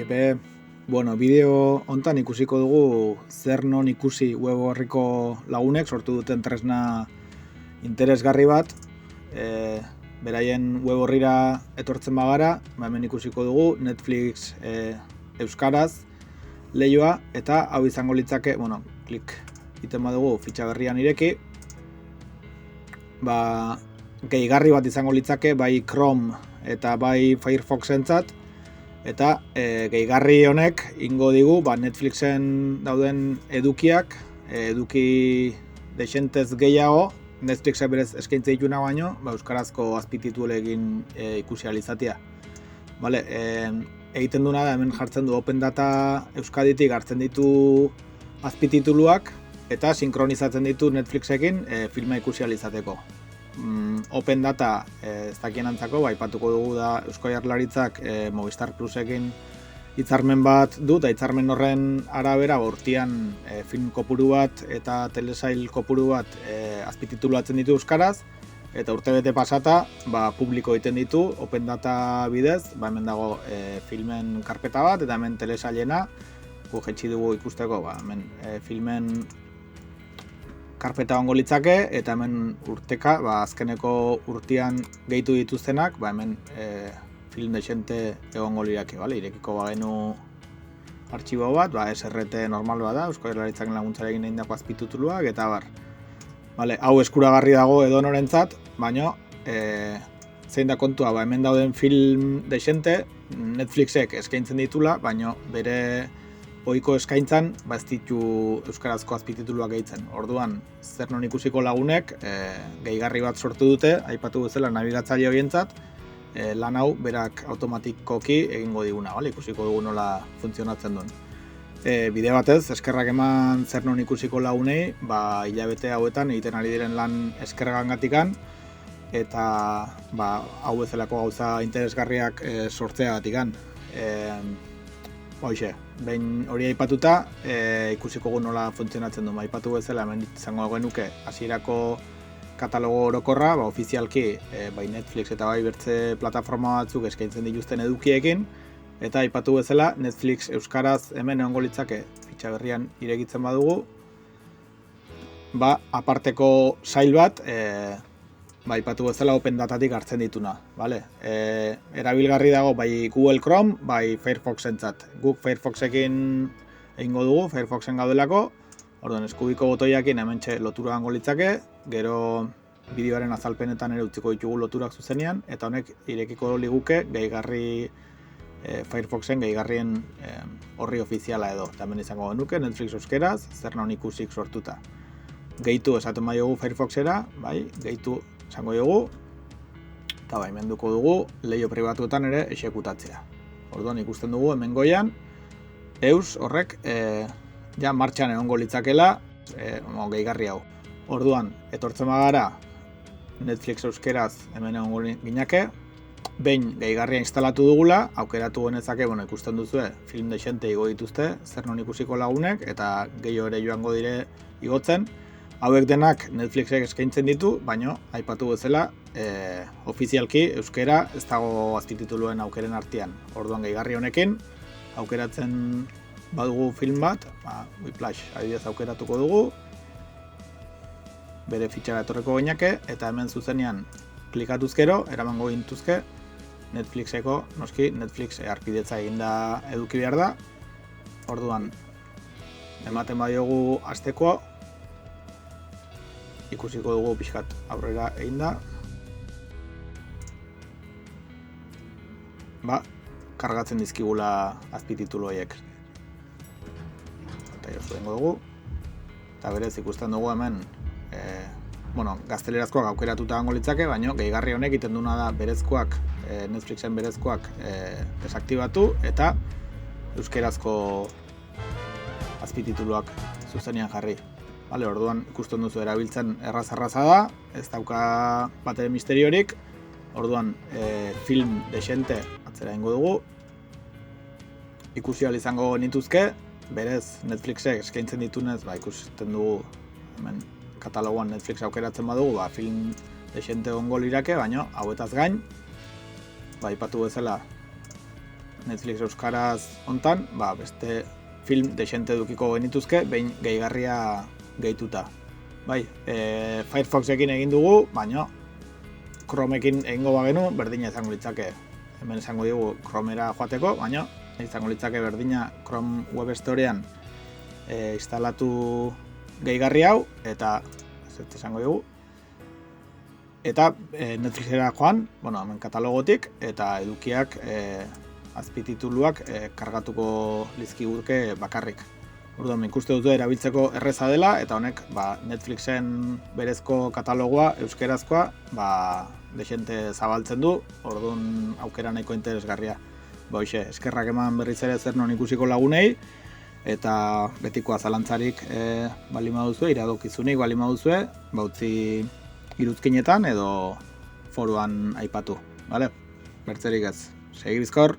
Epe, bideo hontan ikusiko dugu zer non ikusi web orriko lagunek sortu duten tresna interesgarri bat. Beraien web orrira etortzen bagara, hemen ikusiko dugu Netflix euskaraz leioa, eta hau izango litzake, klik egiten badugu fitxa berrian ireki, gehigarri bat izango litzake bai Chrome eta bai Firefoxentzat. Eta gehigarri honek ingo digu Netflixen dauden edukiak, eduki dexentez gehiago, Netflixek berez eskaintze dituna baino, euskarazko azpititulekin ikusi ahal izatea. Egiten duna da, hemen jartzen du Open Data Euskaditik hartzen ditu azpitituluak eta sinkronizatzen ditu Netflixekin filma ikusi ahal izateko. Open Data ez dakien antzako, aipatuko dugu da Eusko Jaurlaritzak Movistar Plusekin hitzarmen bat du, eta hitzarmen horren arabera urtean film kopuru bat eta telesail kopuru bat azpititulatzen ditu euskaraz, eta urtebete pasata publiko egiten ditu Open Data bidez. Hemen dago filmen karpeta bat, eta hemen telesailena jaitsi dugu ikusteko, hemen filmen karpeta ongo litzake, eta hemen urteka, azkeneko urtean gehitu dituztenak, hemen film dexente egongo lirake, irekiko bagenu artxibo bat, SRT normal bat da, Eusko Jaurlaritzaren laguntzarekin egindako azpitituluak, eta bar. Hau eskuragarri dago edonorentzat, baina zein da kontua, hemen dauden film dexente, Netflixek eskaintzen ditula, baina bere ohiko eskaintzan, ez ditu euskarazko azpitituluak gehitzen. Orduan, zer non ikusiko lagunek, gehigarri bat sortu dute, aipatu bezala nabigatzaile horientzat, lan hau berak automatikoki egingo diguna, ikusiko dugu nola funtzionatzen duen. Bide batez, eskerrak eman zer non ikusiko lagunei, hilabete hauetan egiten ari diren lan eskergangatikan, eta hau bezalako gauza interesgarriak sortzeagatikan. Behin hori aipatuta, ikusiko gu nola funtzionatzen du. Aipatu bezala, hemen izango genuke hasierako katalogo orokorra, ofizialki bai Netflix eta bai bertze plataforma batzuk eskaintzen dituzten edukiekin, eta aipatu bezala Netflix euskaraz hemen egongo litzake fitxa berrian irekitzen badugu, aparteko sail bat, aipatu bezala Open Datatik hartzen dituna. Erabilgarri dago bai Google Chrome, bai Firefoxentzat. Guk Firefoxekin egingo dugu, Firefoxen gaudelako, orduan eskubiko botoiakin hementxe lotura egongo litzake, gero bideoaren azalpenetan ere utziko ditugu loturak zuzenean, eta honek irekiko liguke gehigarri Firefoxen gehigarrien horri ofiziala edo. Hemen izango genuke Netflix euskeraz, zer non ikusik sortuta. Gehitu esaten baiogu Firefoxera, gehitu esango dugu, eta menduko dugu leio pribatuetan ere exekutatzea. Orduan ikusten dugu hemen goian, eus horrek martxan egongo litzakela gehigarri hau. Orduan, etortzen bagara Netflix euskeraz hemen egongo ginake, behin gehigarria instalatu dugula, aukeratu genezake, ikusten duzue, film dexente igo dituzte, zer non ikusiko lagunek, eta gehiago ere joango dire igotzen. Hauek denak Netflixek eskaintzen ditu, baina aipatu bezala ofizialki euskera ez dago azpitituluen aukeren artean. Orduan gehigarri honekin aukeratzen badugu film bat, Whiplash adibidez aukeratuko dugu, bere fitxara etorreko gainake, eta hemen zuzenean klikatuz gero, eramango gintuzke Netflixeko, noski Netflix arpidetza eginda eduki behar da. Orduan, ematen badiogu hasteko, ikusiko dugu pixkat aurrera egin da. Kargatzen dizkigula azpititulu horiek. Eta jozu dengo dugu. Eta berez ikusten dugu hemen, gaztelerazkoak aukeratuta gango litzake, baina gehigarri honek egiten duna da berezkoak, Netflixen berezkoak desaktibatu, eta euskerazko azpitituluak zuzenean jarri. Orduan ikusten duzu erabiltzen erraza da, ez dauka bat ere misteriorik. Orduan film dexente atzera egingo dugu. Ikusi ahal izango nituzke, berez Netflixek eskaintzen ditunez, ikusten dugu hemen katalogoan Netflix aukeratzen badugu, film dexente egongo lirake, baina hauetaz gain, aipatu bezala Netflix euskaraz hontan, beste film desente edukiko genituzke, behin gehigarria gehituta. Bai, Firefoxekin egin dugu, baina Chromeekin egingo bagenu, berdina izango litzake. Hemen izango dugu Chromera joateko, baina izango litzake berdina Chrome Web Storean instalatu gehigarri hau, eta izango dugu. Eta Netflixera joan, hemen katalogotik, eta edukiak azpitituluak kargatuko lizkiguke bakarrik. Orduan, ikuste dute erabiltzeko erreza dela, eta honek Netflixen berezko katalogoa, euskerazkoa, desente zabaltzen du, orduan aukera nahiko interesgarria. Hoxe, eskerrak eman berriz ere zer non ikusiko lagunei, eta betikoa zalantzarik bali maduzue, iradokizunik bali maduzue, utzi iruzkinetan edo foruan aipatu. Bertzerik ez, segi bizkor!